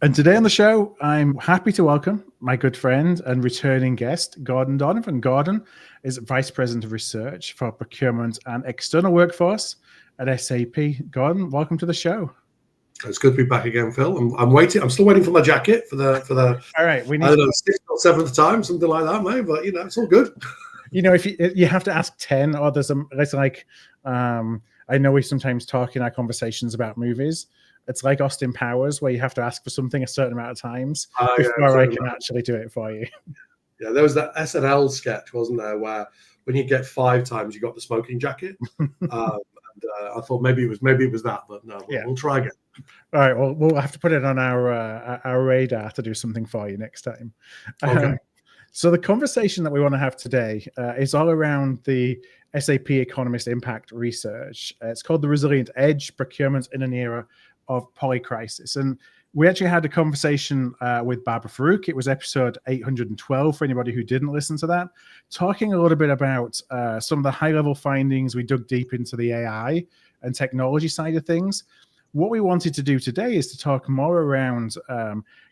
And today on the show, I'm happy to welcome my good friend and returning guest, Gordon Donovan. Gordon is Vice President of Research for Procurement and External Workforce at SAP. Gordon, welcome to the show. It's good to be back again, Phil. I'm waiting. I'm still waiting for my jacket for the. All right, we need. I don't know, 6th or 7th time, something like that, mate. But it's all good. If you have to ask 10, or there's it's like I know we sometimes talk in our conversations about movies. It's like Austin Powers, where you have to ask for something a certain amount of times before I can actually do it for you. Yeah, there was that SNL sketch, wasn't there, where when you get 5 times, you got the smoking jacket. I thought maybe it was that, but no, we'll try again. All right, well, we'll have to put it on our radar to do something for you next time. Okay. So the conversation that we want to have today is all around the SAP Economist Impact research. It's called The Resilient Edge, Procurement in an Era of Polycrisis. And we actually had a conversation with Barbara Farouk. It was episode 812 for anybody who didn't listen to that, talking a little bit about some of the high-level findings. We dug deep into the AI and technology side of things. What we wanted to do today is to talk more around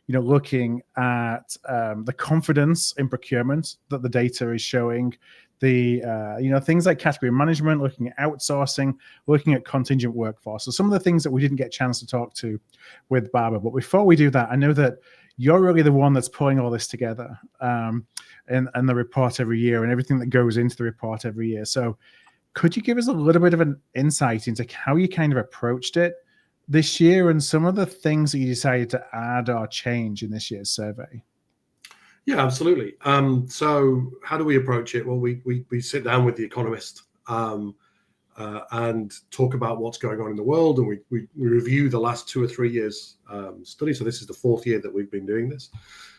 looking at the confidence in procurement that the data is showing, the things like category management, looking at outsourcing, looking at contingent workforce. So some of the things that we didn't get a chance to talk to with Barbara. But before we do that, I know that you're really the one that's pulling all this together and the report every year and everything that goes into the report every year. So could you give us a little bit of an insight into how you kind of approached it this year and some of the things that you decided to add or change in this year's survey? Yeah, absolutely. So how do we approach it? Well, we sit down with the Economist and talk about what's going on in the world, and we review the last 2 or 3 years study. So this is the 4th year that we've been doing this.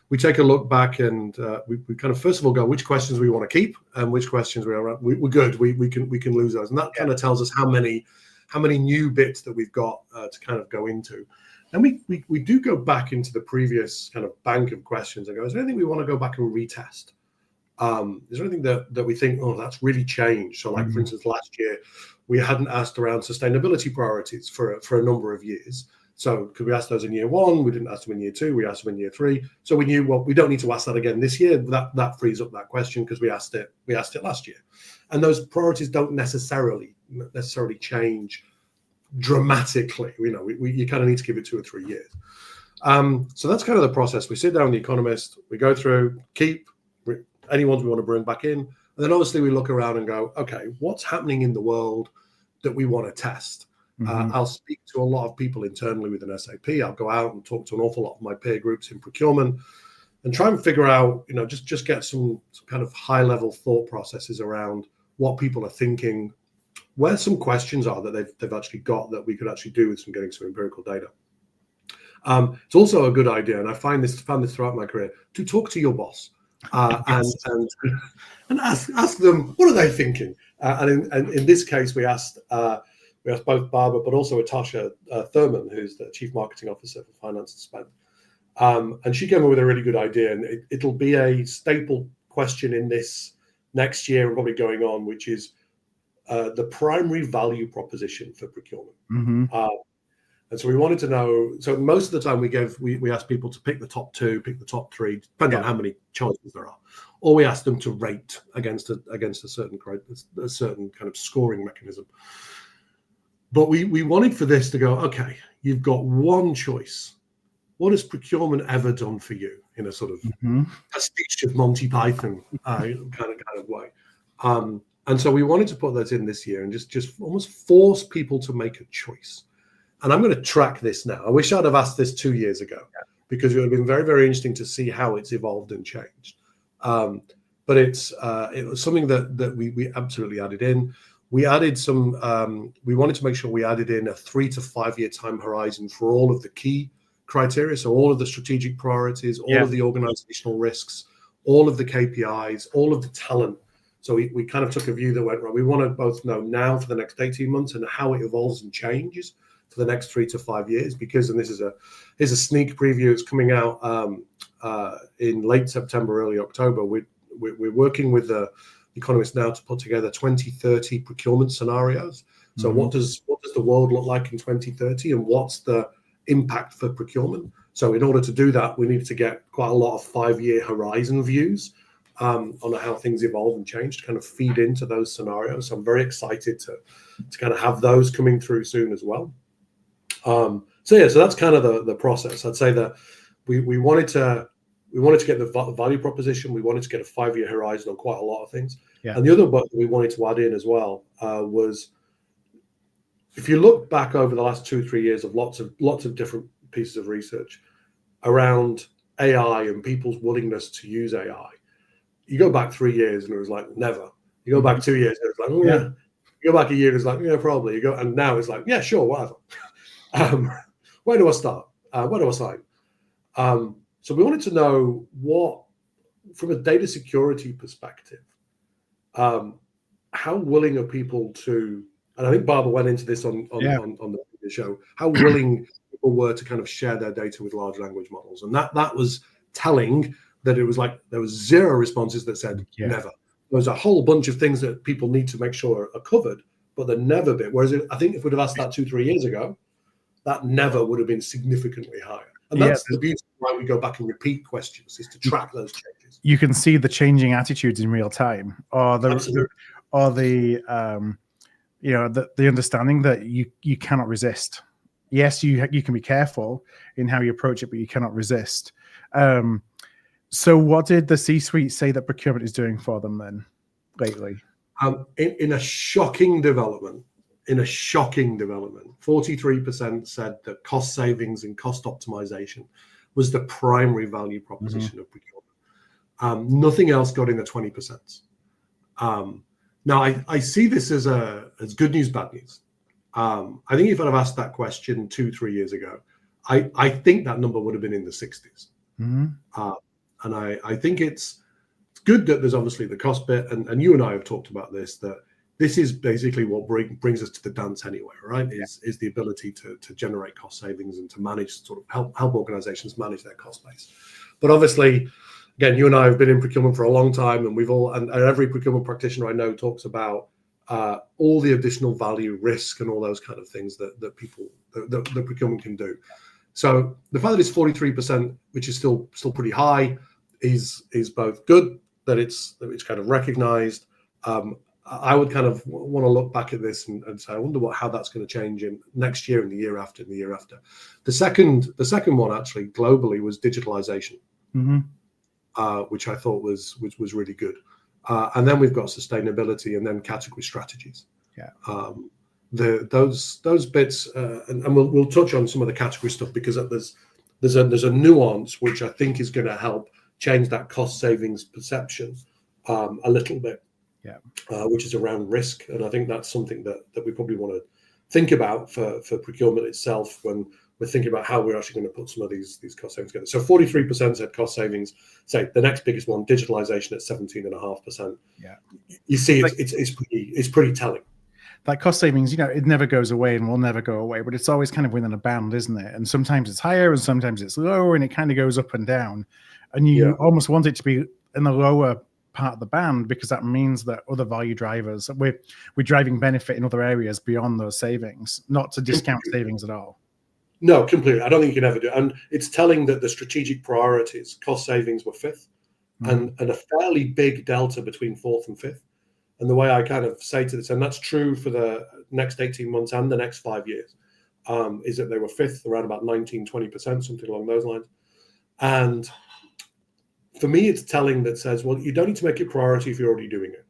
We take a look back and we kind of first of all go which questions we want to keep and which questions we're good. We can lose those, and that kind of tells us how many new bits that we've got to kind of go into. And we do go back into the previous kind of bank of questions and go, is there anything we want to go back and retest? Is there anything that we think, oh, that's really changed? So like, for instance, last year, we hadn't asked around sustainability priorities for a number of years. So could we ask those in year 1? We didn't ask them in year 2. We asked them in year 3. So we knew, well, we don't need to ask that again this year. That frees up that question because we asked it last year. And those priorities don't necessarily change dramatically. You kind of need to give it 2 or 3 years. So that's kind of the process. We sit down with the Economist, we go through, keep any ones we want to bring back in, and then obviously we look around and go, okay, what's happening in the world that we want to test? I'll speak to a lot of people internally within SAP. I'll go out and talk to an awful lot of my peer groups in procurement and try and figure out, just get some kind of high level thought processes around what people are thinking, where some questions are that they've actually got that we could actually do with getting some empirical data. It's also a good idea, and I found this throughout my career, to talk to your boss and ask them what are they thinking. And in this case, we asked both Barbara but also Atasha Thurman, who's the Chief Marketing Officer for Finance and Spend, and she came up with a really good idea, and it'll be a staple question in this next year and probably going on, which is the primary value proposition for procurement. And so we wanted to know, so most of the time we asked people to pick the top 2, pick the top 3, depending on how many choices there are, or we asked them to rate against a certain kind of scoring mechanism. But we wanted for this to go, okay, you've got one choice. What has procurement ever done for you in a sort of pastiche of Monty Python kind of way? And so we wanted to put that in this year and just almost force people to make a choice. And I'm going to track this now. I wish I'd have asked this 2 years ago because it would have been very, very interesting to see how it's evolved and changed. But it was something that we absolutely added in. We added some, we wanted to make sure we added in a 3 to 5 year time horizon for all of the key criteria. So all of the strategic priorities, all of the organizational risks, all of the KPIs, all of the talent. So we kind of took a view that went, right, we want to both know now for the next 18 months and how it evolves and changes for the next 3 to 5 years. Because, and this is a sneak preview, it's coming out in late September, early October. We're working with the Economist now to put together 2030 procurement scenarios. So what does the world look like in 2030, and what's the impact for procurement. So in order to do that, we need to get quite a lot of 5-year horizon views on how things evolve and change to kind of feed into those scenarios. So I'm very excited to kind of have those coming through soon as well. So that's kind of the process. I'd say that we wanted to get the value proposition. We wanted to get a 5-year horizon on quite a lot of things. Yeah. And the other book that we wanted to add in as well was, if you look back over the last 2-3 years of lots of different pieces of research around AI and people's willingness to use AI, you go back 3 years and it was like never. You go back 2 years and it's like, oh yeah. You go back a year and it's like, yeah, probably. You go, and now it's like, yeah, sure, whatever. Where do I start? Where do I sign? So we wanted to know what, from a data security perspective, how willing are people to, and I think Barbara went into this on the show, how willing people were to kind of share their data with large language models. And that was telling that it was like there was 0 responses that said never. There was a whole bunch of things that people need to make sure are covered, but the never bit. Whereas I think if we'd have asked that 2-3 years ago, that never would have been significantly higher. And that's the beauty of why we go back and repeat questions, is to track those changes. You can see the changing attitudes in real time, or the understanding that you cannot resist. Yes, you can be careful in how you approach it, but you cannot resist. So what did the C-suite say that procurement is doing for them then lately? In a shocking development, 43% said that cost savings and cost optimization was the primary value proposition of procurement. Nothing else got in the 20%. Now, I see this as good news, bad news. I think if I'd have asked that question 2-3 years ago, I think that number would have been in the 60s. And I think it's good that there's obviously the cost bit, and you and I have talked about this, that this is basically what brings us to the dance anyway, right? Is the ability to generate cost savings and to manage, sort of help organizations manage their cost base. But obviously, again, you and I have been in procurement for a long time, and and every procurement practitioner I know talks about all the additional value, risk, and all those kind of things that procurement can do. So the fact that it's 43%, which is still pretty high, is both good that it's kind of recognized. I would kind of want to look back at this and say, I wonder how that's going to change in next year and the year after and the year after. The second one actually globally was digitalization, which I thought was really good. And then we've got sustainability, and then category strategies. Those bits, and we'll touch on some of the category stuff, because there's a nuance which I think is going to help change that cost savings perception a little bit. Which is around risk, and I think that's something that we probably want to think about for procurement itself when we're thinking about how we're actually going to put some of these cost savings together. So 43% said cost savings. Say the next biggest one, digitalization, at 17.5%. You see, it's pretty telling. That cost savings, it never goes away and will never go away, but it's always kind of within a band, isn't it? And sometimes it's higher and sometimes it's lower, and it kind of goes up and down. And you almost want it to be in the lower part of the band, because that means that other value drivers, we're driving benefit in other areas beyond those savings, not to discount savings at all. No, completely. I don't think you can ever do it. And it's telling that the strategic priorities, cost savings were 5th, and a fairly big delta between 4th and 5th. And the way I kind of say to this, and that's true for the next 18 months and the next 5 years, is that they were 5th, around about 19-20%, something along those lines. And for me, it's telling that says, well, you don't need to make it priority if you're already doing it.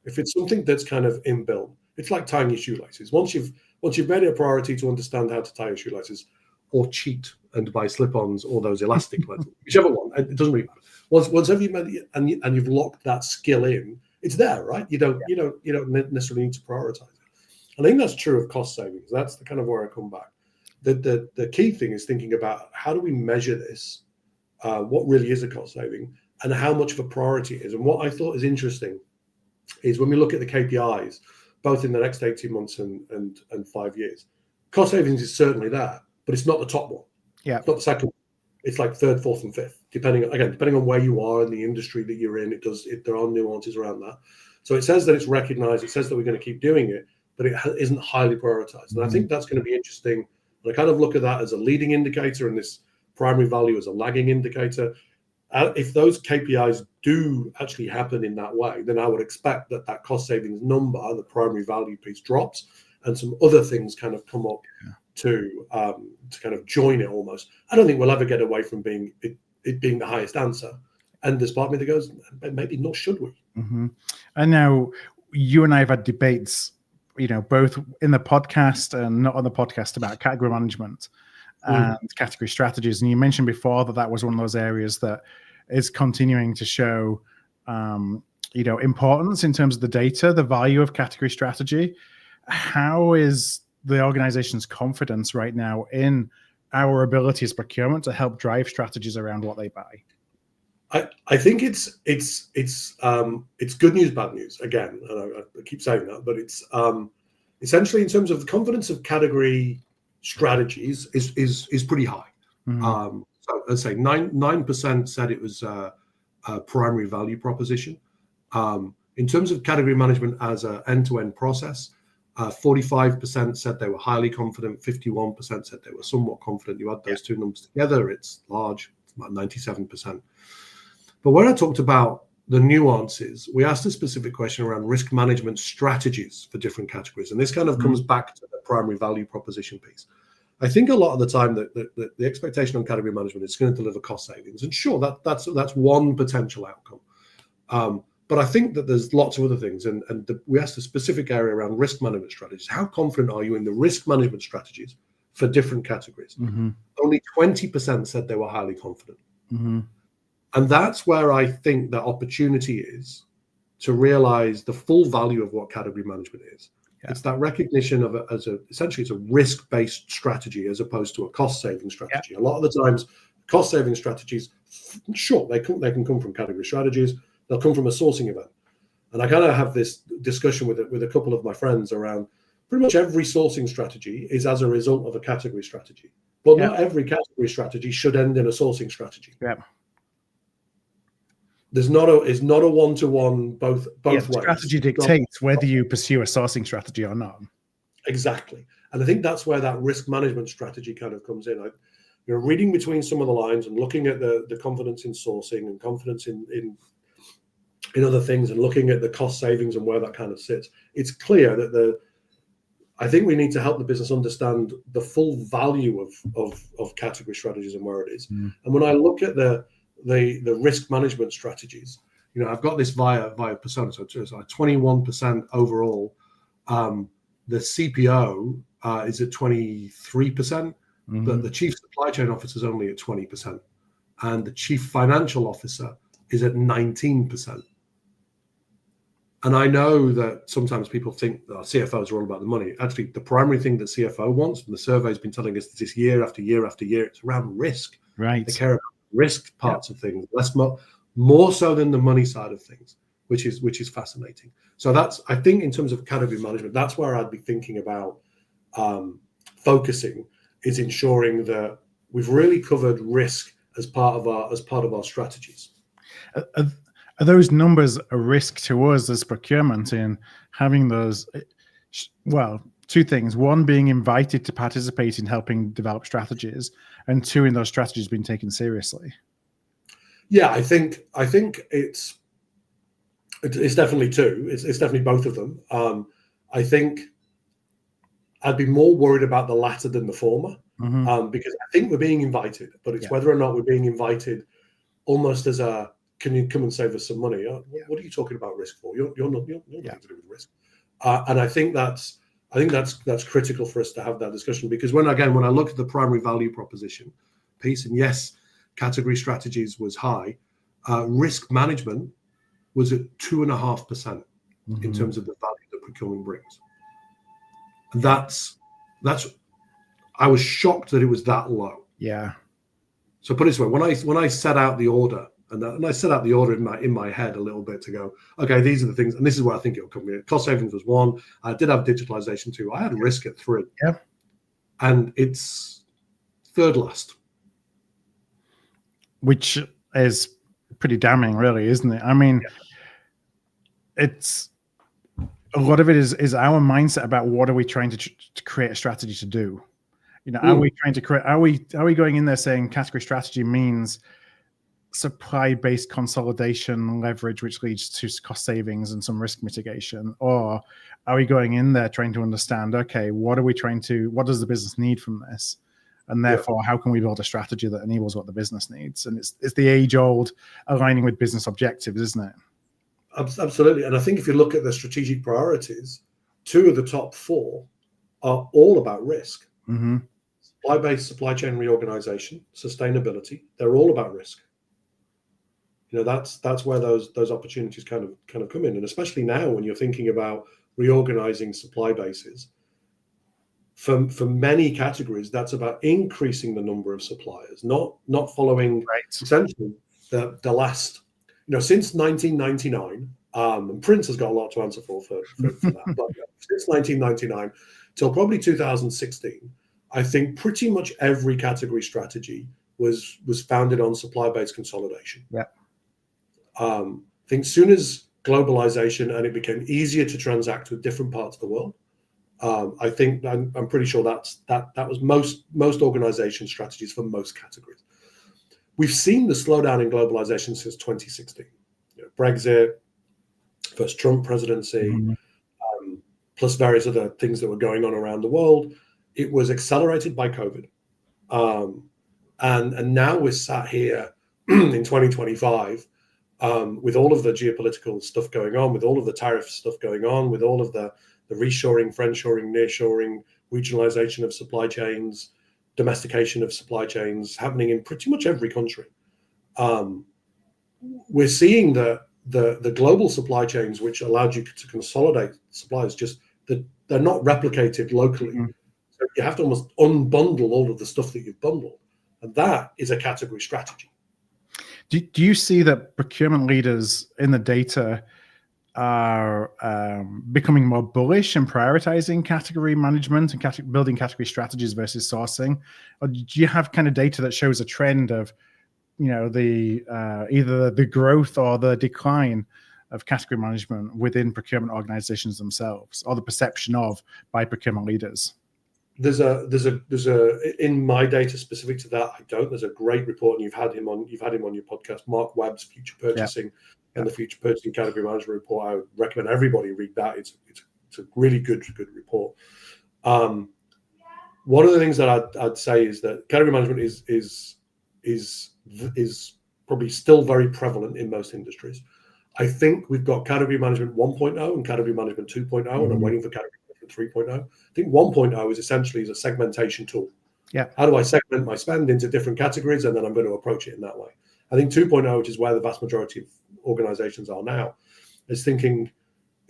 If it's something that's kind of inbuilt, it's like tying your shoelaces. Once you've made it a priority to understand how to tie your shoelaces, or cheat and buy slip-ons, or those elastic ones, whichever one, it doesn't really matter. Once you've made it and you've locked that skill in, it's there, right? You don't necessarily need to prioritize it. I think that's true of cost savings. That's the kind of where I come back. The key thing is thinking about, how do we measure this? What really is a cost saving, and how much of a priority it is. And what I thought is interesting is when we look at the KPIs, both in the next 18 months and 5 years, cost savings is certainly there, but it's not the top one. It's not the second one. It's like 3rd, 4th, and 5th, depending on where you are in the industry that you're in. There are nuances around that. So it says that it's recognized. It says that we're going to keep doing it, but it isn't highly prioritized. And I think that's going to be interesting And I kind of look at that as a leading indicator and this primary value as a lagging indicator. If those KPIs do actually happen in that way, then I would expect that cost savings number, the primary value piece, drops, and some other things kind of come up to kind of join it almost. I don't think we'll ever get away from it being the highest answer. And there's part of me that goes, maybe not should we? Mm-hmm. And now you and I have had debates, both in the podcast and not on the podcast, about category management and category strategies. And you mentioned before that was one of those areas that is continuing to show, importance in terms of the data, the value of category strategy. How is the organization's confidence right now in our ability as procurement to help drive strategies around what they buy? I think it's good news, bad news again, and I keep saying that, but it's essentially in terms of the confidence of category strategies is pretty high. Mm-hmm. So let's say 9% said it was a primary value proposition. In terms of category management as an end-to-end process, 45% said they were highly confident, 51% said they were somewhat confident. You add those two numbers together, it's large, it's about 97%. But when I talked about the nuances, we asked a specific question around risk management strategies for different categories. And this kind of comes back to the primary value proposition piece. I think a lot of the time that the expectation on category management is going to deliver cost savings. And sure, that's one potential outcome. But I think that there's lots of other things. And we asked a specific area around risk management strategies. How confident are you in the risk management strategies for different categories? Mm-hmm. Only 20% said they were highly confident. Mm-hmm. And that's where I think the opportunity is to realize the full value of what category management is. Yeah. It's that recognition of it as essentially it's a risk-based strategy as opposed to a cost-saving strategy. Yeah. A lot of the times, cost-saving strategies, sure, they can come from category strategies. They'll come from a sourcing event. And I kind of have this discussion with a couple of my friends around pretty much every sourcing strategy is as a result of a category strategy. But not every category strategy should end in a sourcing strategy. Yeah. It's not a one-to-one both ways. Strategy dictates whether you pursue a sourcing strategy or not. Exactly. And I think that's where that risk management strategy kind of comes in. Reading between some of the lines and looking at the confidence in sourcing and confidence in other things and looking at the cost savings and where that kind of sits, it's clear that I think we need to help the business understand the full value of category strategies and where it is. And when I look at the risk management strategies, I've got this via persona, so it's like 21% overall. The CPO is at 23%, but the chief supply chain officer is only at 20%, and the chief financial officer is at 19%. And I know that sometimes people think that CFOs are all about the money. Actually, the primary thing that CFO wants, and the survey's been telling us this year after year after year, it's around risk. Right. They care about risk parts of things, more so than the money side of things, which is fascinating. So that's, I think, in terms of category management, that's where I'd be thinking about focusing, is ensuring that we've really covered risk as part of our strategies. Are those numbers a risk to us as procurement in having those? Well, two things. One, being invited to participate in helping develop strategies, and two, in those strategies being taken seriously. Yeah, I think it's definitely two. It's definitely both of them. I think I'd be more worried about the latter than the former, because I think we're being invited, but it's whether or not we're being invited almost as a, can you come and save us some money? What are you talking about risk for? You're nothing to do with risk. And I think that's critical for us to have that discussion, because when I look at the primary value proposition piece, and yes, category strategies was high, risk management was at 2.5% in terms of the value that procurement brings. And that's I was shocked that it was that low. Yeah. So put it this way, when I set out the order, and I set out the order in my head a little bit to go, okay, these are the things, and this is where I think it'll come in. Cost savings was 1. I did have digitalization 2. I had risk at 3. Yeah. And it's third last. Which is pretty damning, really, isn't it? I mean, it's a lot of it is our mindset about what are we trying to create a strategy to do. Are we trying to create? Are we going in there saying category strategy means supply-based consolidation leverage, which leads to cost savings and some risk mitigation? Or are we going in there trying to understand, okay, what does the business need from this? And therefore, how can we build a strategy that enables what the business needs? And it's the age-old aligning with business objectives, isn't it? Absolutely. And I think if you look at the strategic priorities, 2 of the top 4 are all about risk. Mm-hmm. Supply-based supply chain reorganization, sustainability, they're all about risk. That's where those opportunities kind of come in. And especially now when you're thinking about reorganizing supply bases, for many categories, that's about increasing the number of suppliers, not following essentially the last, since 1999, and Prince has got a lot to answer for that, but since 1999 till probably 2016, I think pretty much every category strategy was founded on supply-based consolidation. Yeah. I think soon as globalization and it became easier to transact with different parts of the world, I think I'm pretty sure that was most organization strategies for most categories. We've seen the slowdown in globalization since 2016. Brexit, first Trump presidency, plus various other things that were going on around the world. It was accelerated by COVID. And now we're sat here in 2025 with all of the geopolitical stuff going on, with all of the tariff stuff going on, with all of the reshoring, friendshoring, nearshoring, regionalization of supply chains, domestication of supply chains happening in pretty much every country. We're seeing the global supply chains, which allowed you to consolidate supplies, just that they're not replicated locally. Mm-hmm. So you have to almost unbundle all of the stuff that you've bundled. And that is a category strategy. Do you see that procurement leaders in the data are becoming more bullish and prioritizing category management and building category strategies versus sourcing? Or do you have kind of data that shows a trend of, the either the growth or the decline of category management within procurement organizations themselves, or the perception of by procurement leaders? There's a in my data specific to that, I don't. There's a great report, and you've had him on your podcast, Mark Webb's Future Purchasing and the Future Purchasing Category Management Report. I would recommend everybody read that. It's a really good report. One of the things that I'd say is that category management is probably still very prevalent in most industries. I think we've got category management 1.0 and category management 2.0, and I'm waiting for category management 3.0. I think 1.0 is essentially a segmentation tool. Yeah. How do I segment my spend into different categories, and then I'm going to approach it in that way? I think 2.0, which is where the vast majority of organizations are now, is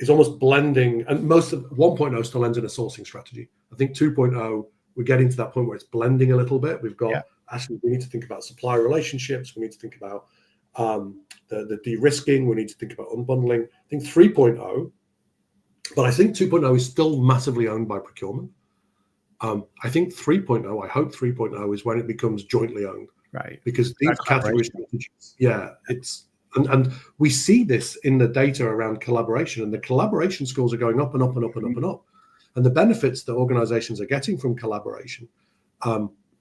almost blending, and most of 1.0 still ends in a sourcing strategy. I think 2.0, we're getting to that point where it's blending a little bit. We've got, actually, we need to think about supplier relationships. We need to think about the de-risking. We need to think about unbundling. I think 3.0, but I think 2.0 is still massively owned by procurement. I think 3.0, I hope 3.0 is when it becomes jointly owned. Right. Because these category strategies, and we see this in the data around collaboration, and the collaboration scores are going up and up and up and up and up. And the benefits that organizations are getting from collaboration,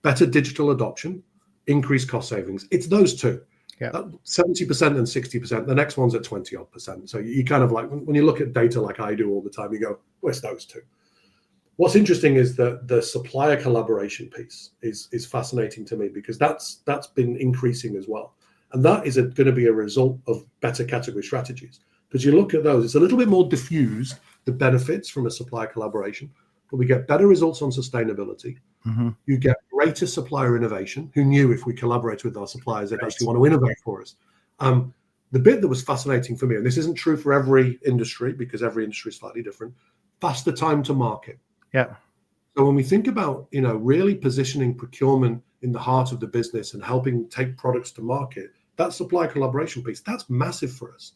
better digital adoption, increased cost savings. It's those two. Yeah. 70% and 60%. The next one's at 20-odd%. So you kind of like, when you look at data like I do all the time, you go, where's those two? What's interesting is that the supplier collaboration piece is fascinating to me, because that's been increasing as well. And that is going to be a result of better category strategies. Because you look at those, it's a little bit more diffused, the benefits from a supplier collaboration, but we get better results on sustainability. Mm-hmm. You get greater supplier innovation. Who knew if we collaborate with our suppliers, they'd actually want to innovate for us? The bit that was fascinating for me, and this isn't true for every industry because every industry is slightly different, faster time to market. Yeah. So when we think about, really positioning procurement in the heart of the business and helping take products to market, that supply collaboration piece, that's massive for us.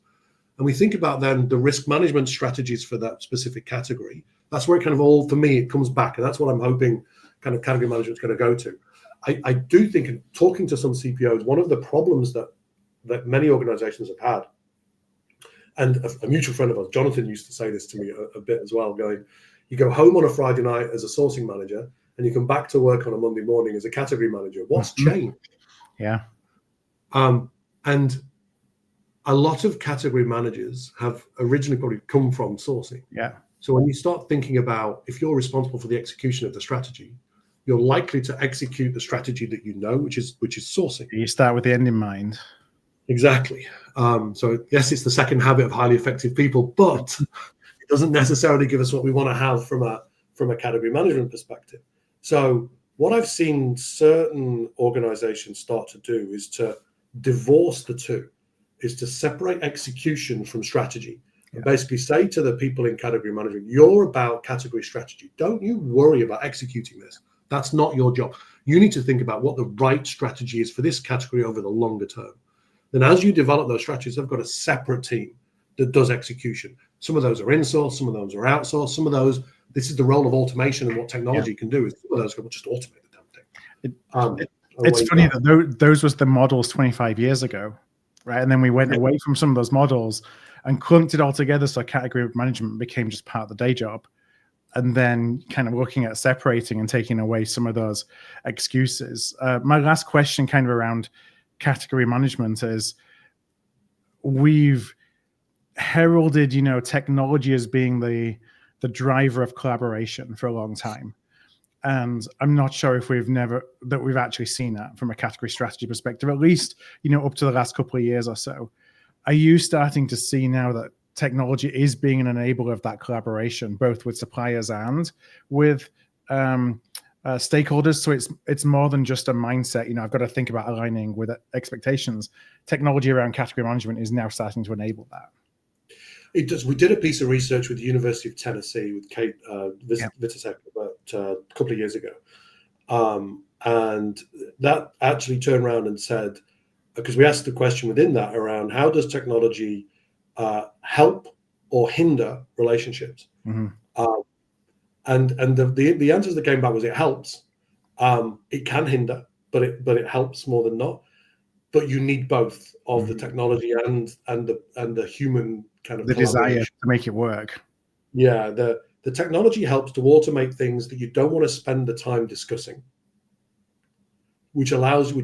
And we think about then the risk management strategies for that specific category. That's where it kind of all, for me, it comes back. And that's what I'm hoping kind of category management is going to go to. I do think, in talking to some CPOs, one of the problems that many organizations have had, and a mutual friend of ours, Jonathan, used to say this to me a bit as well, going, you go home on a Friday night as a sourcing manager and you come back to work on a Monday morning as a category manager, what's changed? Yeah. And a lot of category managers have originally probably come from sourcing. Yeah. So when you start thinking about, if you're responsible for the execution of the strategy, you're likely to execute the strategy that you know, which is sourcing. You start with the end in mind. Exactly. So yes, it's the second habit of highly effective people, but it doesn't necessarily give us what we want to have from a category management perspective. So what I've seen certain organizations start to do is to divorce the two, is to separate execution from strategy. And basically say to the people in category management, you're about category strategy. Don't you worry about executing this. That's not your job. You need to think about what the right strategy is for this category over the longer term. Then as you develop those strategies, they've got a separate team that does execution. Some of those are in-sourced, some of those are outsourced, some of those, this is the role of automation and what technology can do, is some of those will just automate the damn thing. It's funny that those was the models 25 years ago, right? And then we went away from some of those models and clumped it all together, so category management became just part of the day job. And then kind of looking at separating and taking away some of those excuses. My last question kind of around category management is, we've heralded, technology as being the driver of collaboration for a long time. And I'm not sure if we've actually seen that from a category strategy perspective, at least, up to the last couple of years or so. Are you starting to see now that technology is being an enabler of that collaboration, both with suppliers and with stakeholders? So it's more than just a mindset. I've got to think about aligning with expectations. Technology around category management is now starting to enable that. It does. We did a piece of research with the University of Tennessee with Kate Vitasek about a couple of years ago, and that actually turned around and said, because we asked the question within that around how does technology help or hinder relationships, and the answers that came back was it helps. It can hinder, but it helps more than not. But you need both of the technology and the human kind of the desire to make it work. Yeah, the technology helps to automate things that you don't want to spend the time discussing, which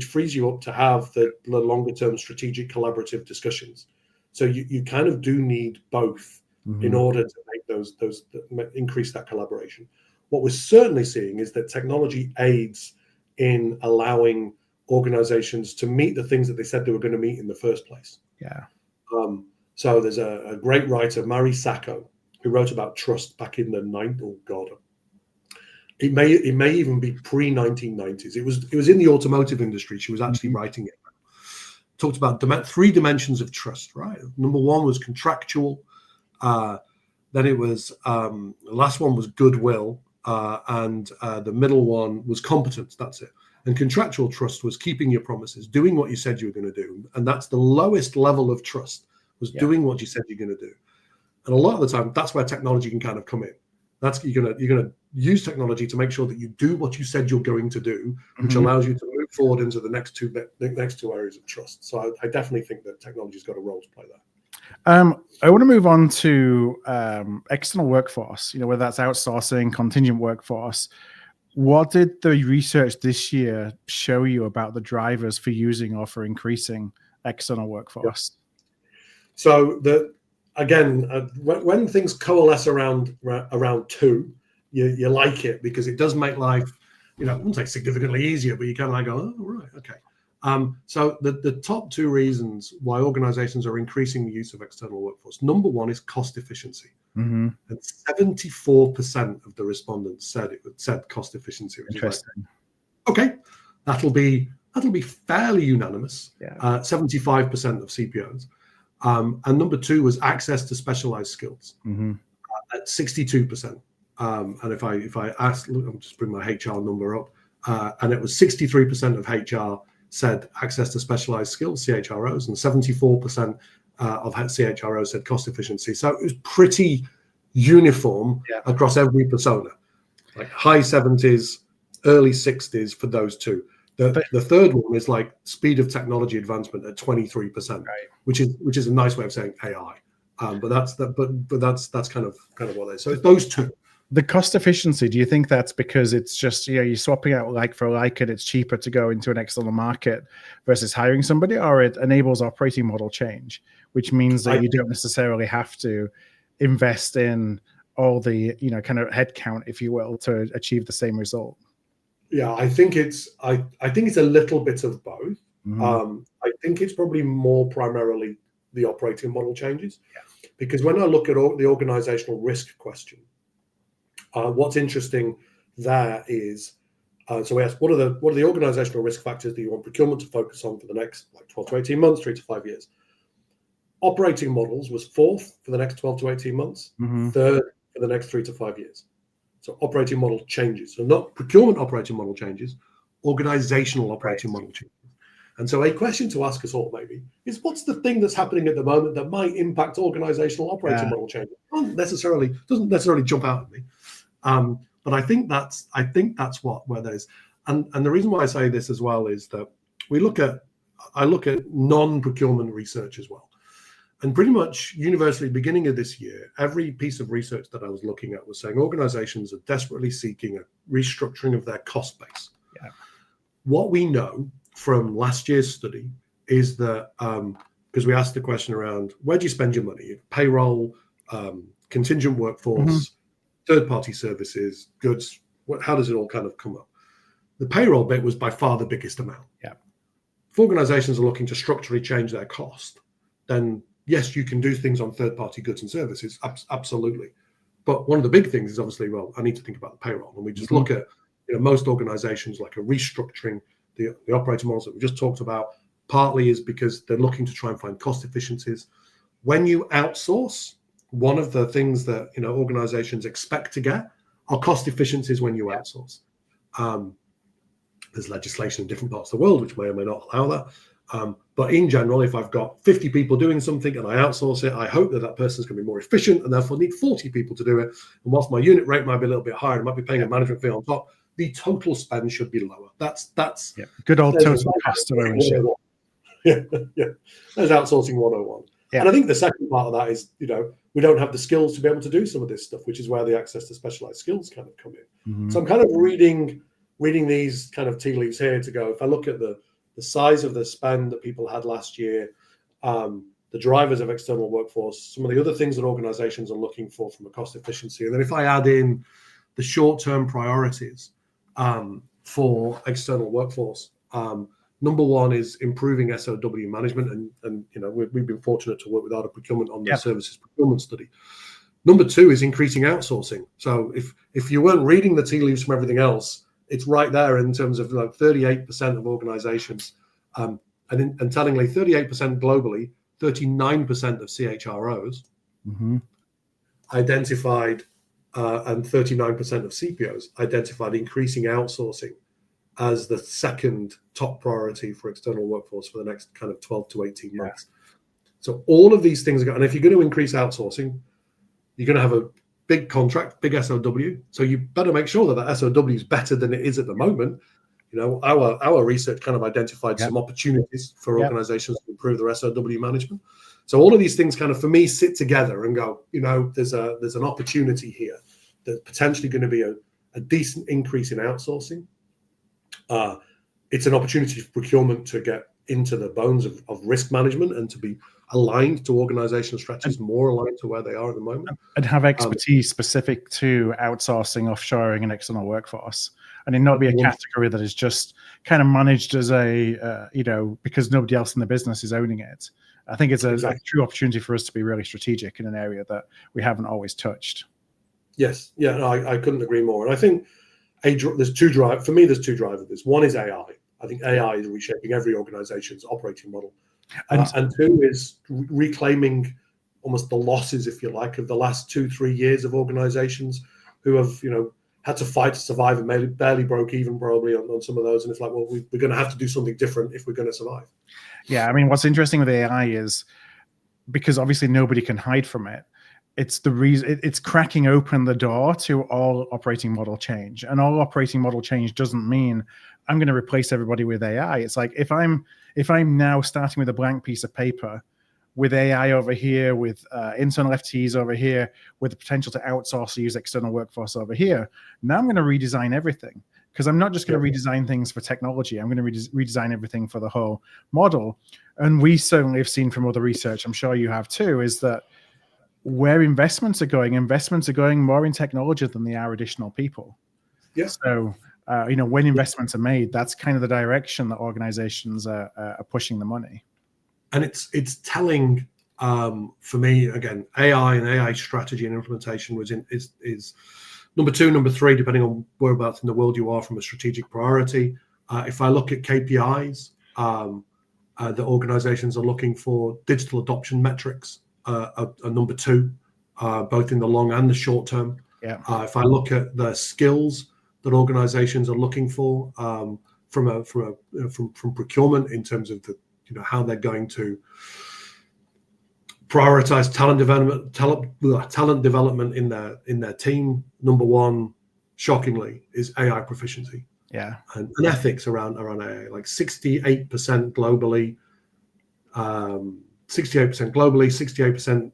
frees you up to have the longer term strategic collaborative discussions. So you kind of do need both in order to make those increase that collaboration. What we're certainly seeing is that technology aids in allowing organizations to meet the things that they said they were going to meet in the first place. Yeah. So there's a great writer, Mari Sacco, who wrote about trust back in the 90s. Oh God, it may even be pre-1990s. It was in the automotive industry. She was actually writing it. Talked about 3 dimensions of trust. Right. Number 1 was contractual. Then it was the last one was goodwill, and the middle one was competence. That's it. And contractual trust was keeping your promises, doing what you said you were going to do. And that's the lowest level of trust, was doing what you said you're going to do. And a lot of the time, that's where technology can kind of come in. You're going to use technology to make sure that you do what you said you're going to do, which allows you to move forward into the next two areas of trust. So I definitely think that technology's got a role to play there. I want to move on to external workforce, whether that's outsourcing, contingent workforce. What did the research this year show you about the drivers for using or for increasing external workforce? So when things coalesce around 2, you like it, because it does make life, I wouldn't say significantly easier, but you kind of like go, oh, right, okay. So the top 2 reasons why organizations are increasing the use of external workforce. Number 1 is cost efficiency. And 74% of the respondents said cost efficiency. Which Interesting. Is like, okay, that'll be fairly unanimous. 75% of CPOs. And number 2 was access to specialized skills at 62%. And if I ask, I'm just bring my HR number up, and it was 63% of HR said access to specialized skills, CHROs, and 74% of CHROs said cost efficiency. So it was pretty uniform across every persona, like high 70s, early 60s for those 2. The third one is like speed of technology advancement at 23%, which is a nice way of saying AI. But that's kind of what it is. So it's those 2. The cost efficiency, do you think that's because it's just, you're swapping out like for like and it's cheaper to go into an external market versus hiring somebody, or it enables operating model change, which means that you don't necessarily have to invest in all the, kind of headcount, if you will, to achieve the same result? Yeah, I think it's a little bit of both. Mm-hmm. I think it's probably more primarily the operating model changes, because when I look at the organizational risk question, what's interesting there is, so we asked, what are the organizational risk factors that you want procurement to focus on for the next 12 to 18 months, 3 to 5 years? Operating models was fourth for the next 12 to 18 months, Mm-hmm. third for the next 3 to 5 years. So operating model changes. So not procurement operating model changes, organizational operating model changes. And so a question to ask us all maybe is, what's the thing that's happening at the moment that might impact organizational operating model changes? Doesn't necessarily jump out at me. But I think that's where there is. And the reason why I say this as well is that I look at non-procurement research as well. And pretty much universally, beginning of this year, every piece of research that I was looking at was saying organizations are desperately seeking a restructuring of their cost base. Yeah. What we know from last year's study is that, because we asked the question around, where do you spend your money? Payroll, contingent workforce, third-party services, goods, how does it all kind of come up? The payroll bit was by far the biggest amount. Yeah. If organizations are looking to structurally change their cost, then yes, you can do things on third-party goods and services, absolutely. But one of the big things is obviously, well, I need to think about the payroll. And we just look at, most organizations like a restructuring the operating models that we just talked about, partly is because they're looking to try and find cost efficiencies. When you outsource, one of the things that organizations expect to get are cost efficiencies when you outsource. There's legislation in different parts of the world which may or may not allow that. But in general, if I've got 50 people doing something and I outsource it, I hope that person's going to be more efficient and therefore need 40 people to do it. And whilst my unit rate might be a little bit higher, I might be paying a management fee on top, the total spend should be lower. That's good old total cost of ownership. Yeah. There's outsourcing 101. Yeah. And I think the second part of that is, we don't have the skills to be able to do some of this stuff, which is where the access to specialized skills kind of come in. Mm-hmm. So I'm kind of reading these kind of tea leaves here to go, if I look at the size of the spend that people had last year, the drivers of external workforce, some of the other things that organizations are looking for from a cost efficiency. And then if I add in the short-term priorities for external workforce, number one is improving SOW management. And we've been fortunate to work with Art of Procurement on the services procurement study. Number two is increasing outsourcing. So if you weren't reading the tea leaves from everything else, it's right there in terms of 38% of organizations, and tellingly 38% globally, 39% of CHROs identified, and 39% of CPOs identified increasing outsourcing as the second top priority for external workforce for the next kind of 12 to 18 months. So all of these things and if you're going to increase outsourcing, you're going to have a big contract, big SOW. So you better make sure that SOW is better than it is at the moment. Our research kind of identified some opportunities for organizations to improve their SOW management. So all of these things kind of, for me, sit together and go, there's an opportunity here that's potentially going to be a decent increase in outsourcing. It's an opportunity for procurement to get into the bones of risk management and to be aligned to organizational strategies, more aligned to where they are at the moment. And have expertise specific to outsourcing, offshoring, and external workforce. And it not be a category that is just kind of managed as because nobody else in the business is owning it. I think it's a true opportunity for us to be really strategic in an area that we haven't always touched. Yes. Yeah, no, I couldn't agree more. And I think there's two drivers of this. One is AI. I think AI is reshaping every organization's operating model. And two is reclaiming almost the losses, if you like, of the last 2-3 years of organizations who have, had to fight to survive and barely broke even probably on some of those. And it's like, well, we're going to have to do something different if we're going to survive. Yeah, I mean, what's interesting with AI is because obviously nobody can hide from it. It's the reason it's cracking open the door to all operating model change, and all operating model change doesn't mean I'm going to replace everybody with AI. It's like if I'm now starting with a blank piece of paper, with AI over here, with internal FTEs over here, with the potential to outsource or use external workforce over here. Now I'm going to redesign everything, because I'm not just going to redesign things for technology. I'm going to redesign everything for the whole model. And we certainly have seen from other research, I'm sure you have too, is that where investments are going more in technology than they are additional people. Yeah. So, when investments are made, that's kind of the direction that organizations are pushing the money. And it's telling, for me, again, AI and AI strategy and implementation is number 2, number 3, depending on whereabouts in the world you are from a strategic priority. If I look at KPIs, the organizations are looking for, digital adoption metrics are number 2, both in the long and the short term. Yeah. If I look at the skills that organizations are looking for from procurement, in terms of the how they're going to prioritize talent development in their team, number 1, shockingly, is AI proficiency. Yeah. And ethics around AI, like 68% globally, 68%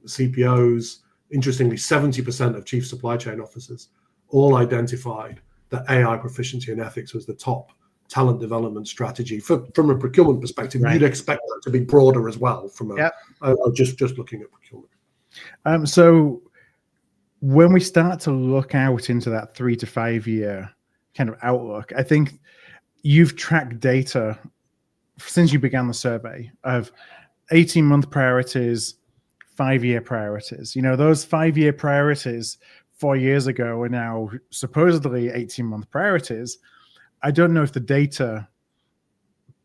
CPOs. Interestingly, 70% of chief supply chain officers all identified that AI proficiency and ethics was the top talent development strategy from a procurement perspective. Right. You'd expect that to be broader as well from just looking at procurement. So when we start to look out into that 3 to 5 year kind of outlook, I think you've tracked data since you began the survey of 18-month priorities, 5-year priorities. Those 5-year priorities 4 years ago are now supposedly 18-month priorities. I don't know if the data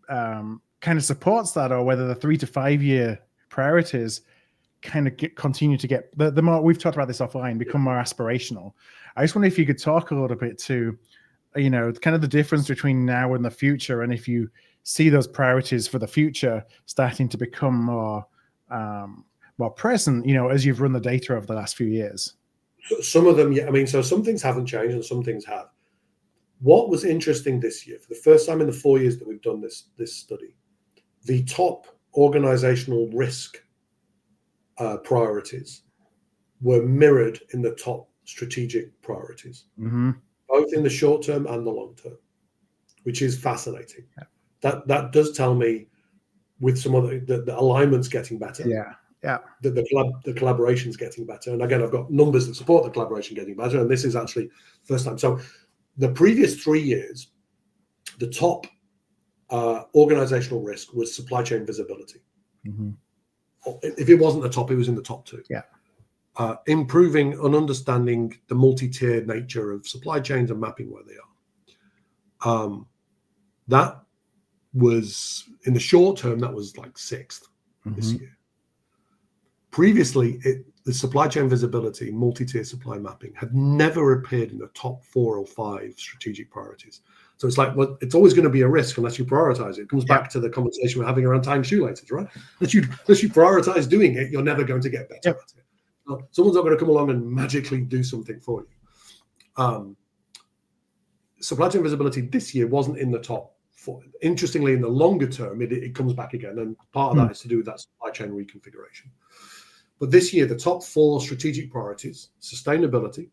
kind of supports that, or whether the 3 to 5 year priorities kind of continue to get, the more we've talked about this offline, become more aspirational. I just wonder if you could talk a little bit to, kind of the difference between now and the future, and if you see those priorities for the future starting to become more present, as you've run the data over the last few years. Some of them, yeah. I mean, so some things haven't changed and some things have. What was interesting this year, for the first time in the 4 years that we've done this study, the top organizational risk priorities were mirrored in the top strategic priorities, both in the short term and the long term, which is fascinating. Yeah. That does tell me, with some other, the alignment's getting better. Yeah. The collaboration's getting better. And again, I've got numbers that support the collaboration getting better. And this is actually the first time. So the previous 3 years, the top organizational risk was supply chain visibility. If it wasn't the top, it was in the top 2. Yeah. Improving and understanding the multi-tiered nature of supply chains and mapping where they are. That was, in the short term, that was like 6th this year. Previously, the supply chain visibility, multi-tier supply mapping had never appeared in the top 4 or 5 strategic priorities. So it's like, well, it's always going to be a risk unless you prioritize it. It comes back to the conversation we're having around tying shoelaces, right? Unless you prioritize doing it, you're never going to get better at it. Someone's not going to come along and magically do something for you. Supply chain visibility this year wasn't in the top 4. Interestingly, in the longer term, it comes back again. And part of that is to do with that supply chain reconfiguration. But this year, the top 4 strategic priorities: sustainability,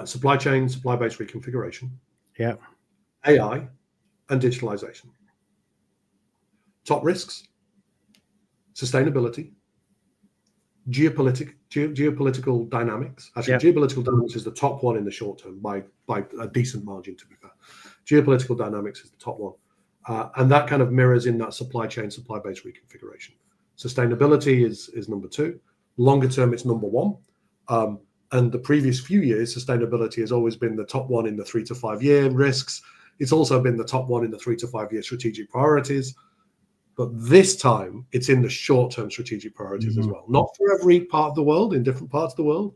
supply chain, supply-based reconfiguration, AI, and digitalization. Top risks: sustainability, geopolitical dynamics. Actually, geopolitical dynamics is the top one in the short term by a decent margin, to be fair. Geopolitical dynamics is the top one. And that kind of mirrors in that supply chain, supply-based reconfiguration. Sustainability is number 2. Longer term, it's number 1. And the previous few years, sustainability has always been the top one in the 3 to 5 year risks. It's also been the top one in the 3 to 5 year strategic priorities. But this time, it's in the short-term strategic priorities as well. Not for every part of the world, in different parts of the world.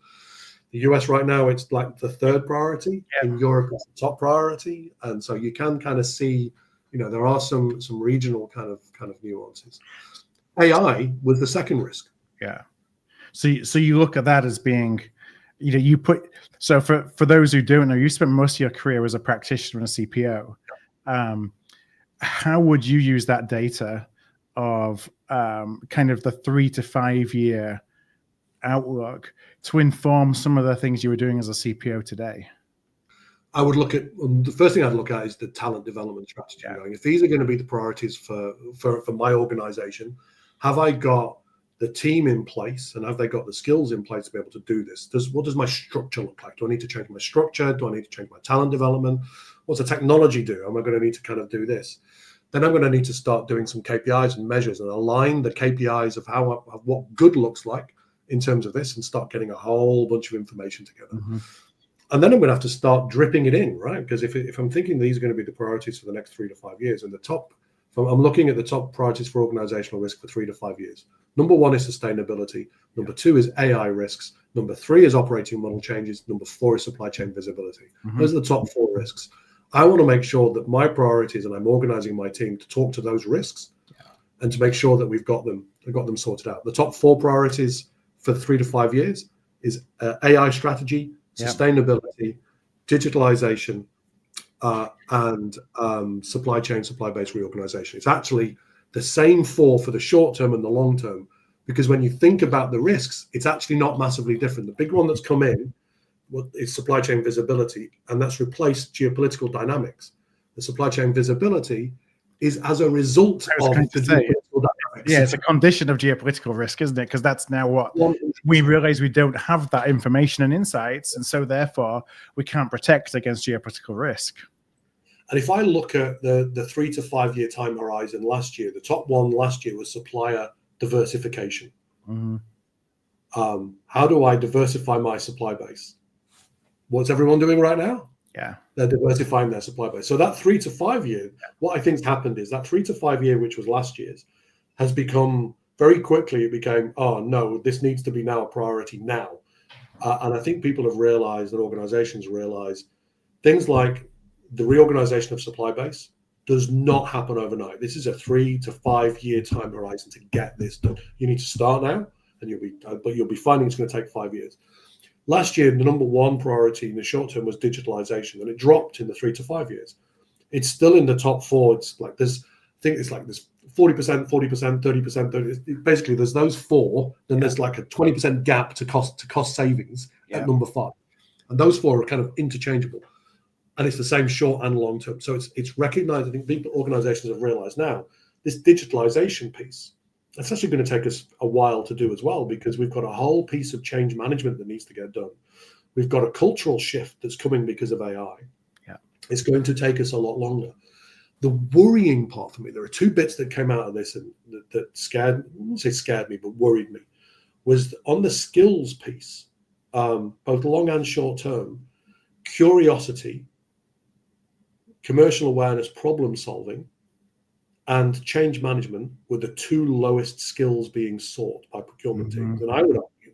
The US right now, it's like the 3rd priority. In Europe, it's the top priority. And so you can kind of see, there are some regional kind of nuances. AI was the 2nd risk. Yeah. So you look at that as being, you put, so for those who don't know, you spent most of your career as a practitioner and a CPO. How would you use that data of kind of the 3 to 5 year outlook to inform some of the things you were doing as a CPO today? I would look at the first thing I'd look at is the talent development strategy. Yeah. Going, if these are going to be the priorities for my organization, have I got the team in place and have they got the skills in place to be able to do this? What does my structure look like? Do I need to change my structure? Do I need to change my talent development? What's the technology do? Am I going to need to kind of do this? Then I'm going to need to start doing some KPIs and measures and align the KPIs of what good looks like in terms of this and start getting a whole bunch of information together. Mm-hmm. And then I'm going to have to start dripping it in, right? Because if I'm thinking these are going to be the priorities for the next 3 to 5 years, and I'm looking at the top priorities for organizational risk for 3 to 5 years. Number 1 is sustainability. Number 2 is AI risks. Number 3 is operating model changes. Number 4 is supply chain visibility. Mm-hmm. Those are the top 4 risks. I want to make sure that my priorities, and I'm organizing my team to talk to those risks and to make sure that we've got them sorted out. The top 4 priorities for 3 to 5 years is AI strategy, sustainability, digitalization, and supply-based reorganization. It's actually the same 4 for the short term and the long term, because when you think about the risks, it's actually not massively different. The big one that's come in is supply chain visibility, and that's replaced geopolitical dynamics. The supply chain visibility is as a result of the geopolitical dynamics. Yeah, it's a condition of geopolitical risk, isn't it? Because that's now what we realize we don't have that information and insights, and so therefore we can't protect against geopolitical risk. And if I look at the 3 to 5 year time horizon last year, the top one last year was supplier diversification. Mm-hmm. How do I diversify my supply base? What's everyone doing right now? Yeah, they're diversifying their supply base. So that 3 to 5 year, what I think's happened is that 3 to 5 year, which was last year's, has become very quickly. It became, oh no, this needs to be now a priority now. And I think people have realized, that organizations realize, things like the reorganization of supply base does not happen overnight. This is a 3 to 5 year time horizon to get this done. You need to start now, and you'll be finding it's going to take 5 years. Last year, the number 1 priority in the short term was digitalization, and it dropped in the 3 to 5 years. It's still in the top 4. It's like this. I think it's like this 40%, 40%, 30%, 30. Basically, there's those 4. Then there's like a 20% gap to cost savings at number 5, and those 4 are kind of interchangeable. And it's the same short and long term. So it's recognized. I think big organizations have realized now this digitalization piece. It's actually going to take us a while to do as well, because we've got a whole piece of change management that needs to get done. We've got a cultural shift that's coming because of AI. Yeah, it's going to take us a lot longer. The worrying part for me, there are 2 bits that came out of this and that scared, I wouldn't say scared me, but worried me, was on the skills piece, both long and short term. Curiosity, commercial awareness, problem solving, and change management were the 2 lowest skills being sought by procurement teams. And I would argue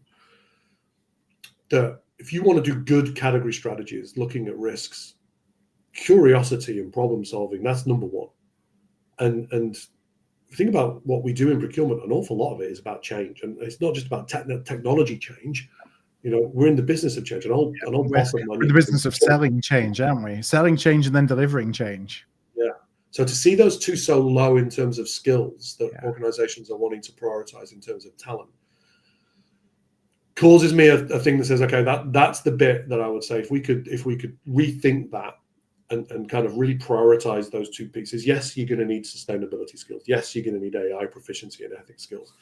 that if you want to do good category strategies, looking at risks, curiosity and problem solving, that's number 1. And think about what we do in procurement, an awful lot of it is about change. And it's not just about technology change. You know, we're in the business of change. We're in the business of selling change, aren't we? Selling change and then delivering change. Yeah. So to see those 2 so low in terms of skills that organizations are wanting to prioritize in terms of talent causes me a thing that says, okay, that's the bit that I would say if we could rethink that and kind of really prioritize those 2 pieces. Yes, you're going to need sustainability skills. Yes, you're going to need AI proficiency and ethics skills.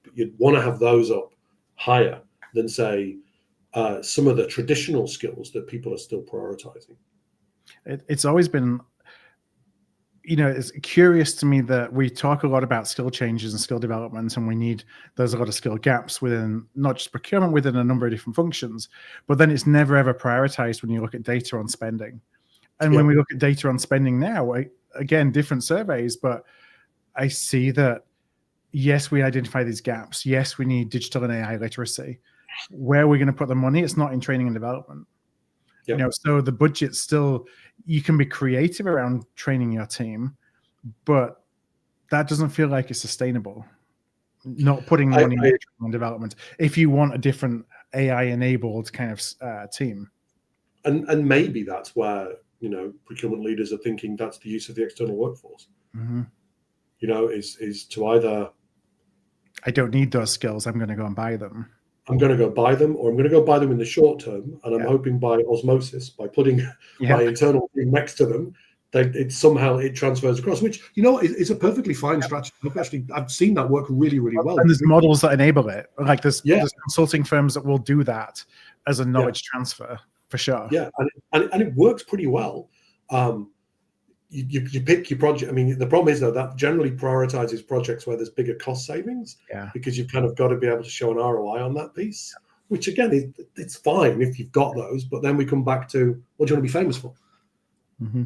But you'd want to have those up higher than, say, some of the traditional skills that people are still prioritizing. It's always been, it's curious to me that we talk a lot about skill changes and skill development, and there's a lot of skill gaps within not just procurement, within a number of different functions, but then it's never ever prioritized when you look at data on spending. And when we look at data on spending now, again, different surveys, but I see that, yes, we identify these gaps. Yes, we need digital and AI literacy. Where are we going to put the money? It's not in training and development. So the budget still, you can be creative around training your team, but that doesn't feel like it's sustainable. Not putting money in training and development if you want a different AI enabled kind of team. And maybe that's where, procurement leaders are thinking that's the use of the external workforce. Mm-hmm. is to either I don't need those skills, I'm going to go and buy them. I'm going to go buy them, or I'm going to go buy them in the short term, and I'm Yeah. hoping by osmosis, by putting Yeah. my internal team next to them, that it somehow transfers across, which is a perfectly fine strategy. I've seen that work really, really well. And there's models that enable it. Like there's Yeah. consulting firms that will do that as a knowledge transfer for sure. Yeah, and it works pretty well. You pick your project. I mean, the problem is though that generally prioritizes projects where there's bigger cost savings, because you've kind of got to be able to show an ROI on that piece. Which again, it's fine if you've got those, but then we come back to what do you want to be famous for? Mm-hmm.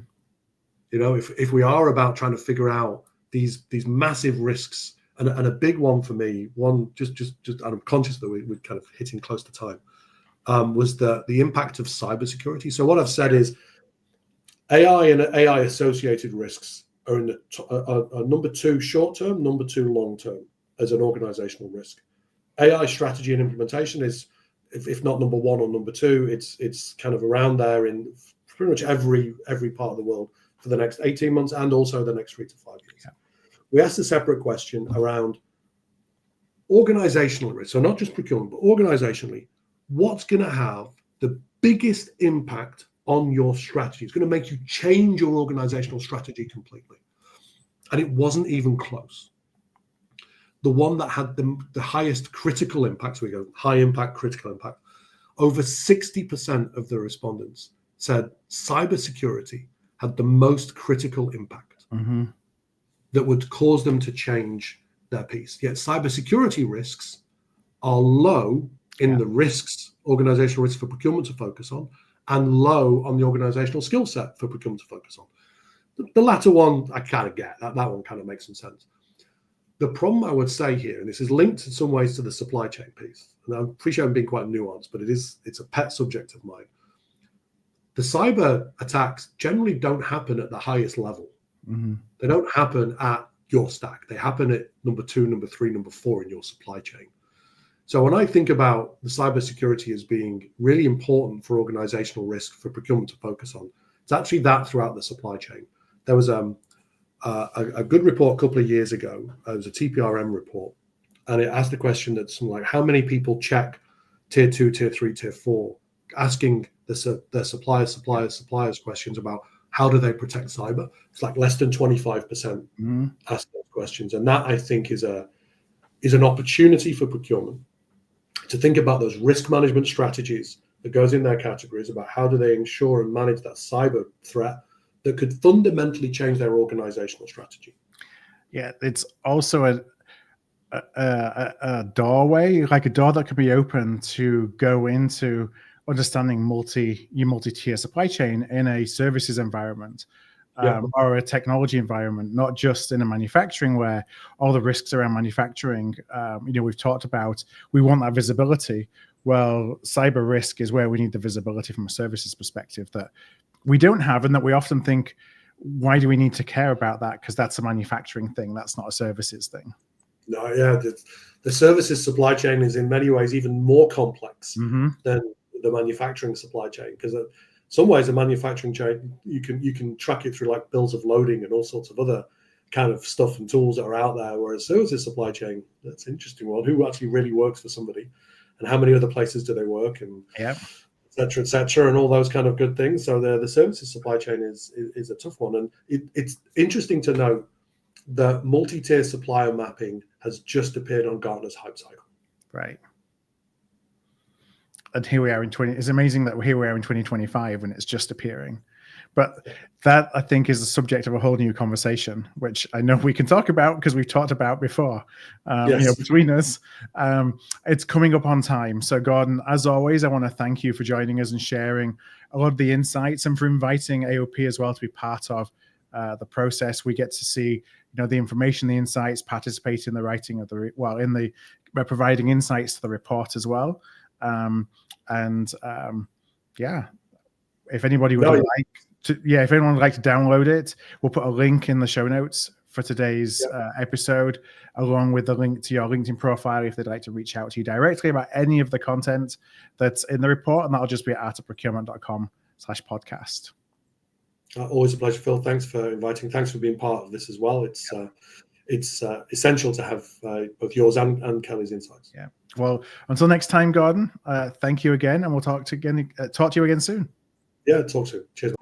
If we are about trying to figure out these massive risks, and a big one for me, just I'm conscious that we're kind of hitting close to time, was the impact of cybersecurity. So what I've said is AI and AI associated risks are in the number 2 short term, number 2 long term as an organizational risk. AI strategy and implementation is, if not number 1 or number 2, it's kind of around there in pretty much every part of the world for the next 18 months and also the next 3 to 5 years. Yeah. We asked a separate question around organizational risk, so not just procurement, but organizationally, what's going to have the biggest impact on your strategy? It's going to make you change your organizational strategy completely. And it wasn't even close. The one that had the highest critical impact, so we go high impact, critical impact, over 60% of the respondents said cybersecurity had the most critical impact that would cause them to change their piece. Yet cybersecurity risks are low in the risks, organizational risks for procurement to focus on, and low on the organizational skill set for procurement to focus on. The latter one, I kind of get. That one kind of makes some sense. The problem I would say here, and this is linked in some ways to the supply chain piece, and I appreciate I'm being quite nuanced, but it's a pet subject of mine. The cyber attacks generally don't happen at the highest level. Mm-hmm. They don't happen at your stack. They happen at number 2, number 3, number 4 in your supply chain. So when I think about the cybersecurity as being really important for organizational risk for procurement to focus on, it's actually that throughout the supply chain. There was a good report a couple of years ago. It was a TPRM report, and it asked the question that something like, how many people check tier 2, tier 3, tier 4, asking their suppliers questions about how do they protect cyber. It's like less than 25% ask those questions, and that I think is an opportunity for procurement to think about those risk management strategies that goes in their categories about how do they ensure and manage that cyber threat that could fundamentally change their organizational strategy. Yeah, it's also a doorway, like a door that could be open to go into understanding multi-tier supply chain in a services environment. Or a technology environment, not just in a manufacturing where all the risks around manufacturing, we've talked about, we want that visibility. Well, cyber risk is where we need the visibility from a services perspective that we don't have, and that we often think, why do we need to care about that? Because that's a manufacturing thing, that's not a services thing. No, yeah, the services supply chain is in many ways even more complex than the manufacturing supply chain, because some ways, a manufacturing chain, you can track it through like bills of loading and all sorts of other kind of stuff and tools that are out there. Whereas services supply chain, that's an interesting one. Who actually really works for somebody, and how many other places do they work, and et cetera, and all those kind of good things. So the services supply chain is a tough one, and it's interesting to note that multi-tier supplier mapping has just appeared on Gartner's hype cycle. Right. And here we are it's amazing that here we are in 2025 and it's just appearing. But that, I think, is the subject of a whole new conversation, which I know we can talk about because we've talked about before, between us. It's coming up on time. So, Gordon, as always, I want to thank you for joining us and sharing a lot of the insights, and for inviting AOP as well to be part of the process. We get to see, the information, the insights, participate in the writing of providing insights to the report as well. If anybody would if anyone would like to download it, we'll put a link in the show notes for today's episode, along with the link to your LinkedIn profile if they'd like to reach out to you directly about any of the content that's in the report, and that'll just be at artofprocurement.com/podcast. Always a pleasure, Phil. Thanks for inviting. Thanks for being part of this as well. It's it's essential to have both yours and Kelly's insights. Yeah. Well, until next time, Gordon, thank you again, and we'll talk to you again soon. Yeah, talk soon. Cheers.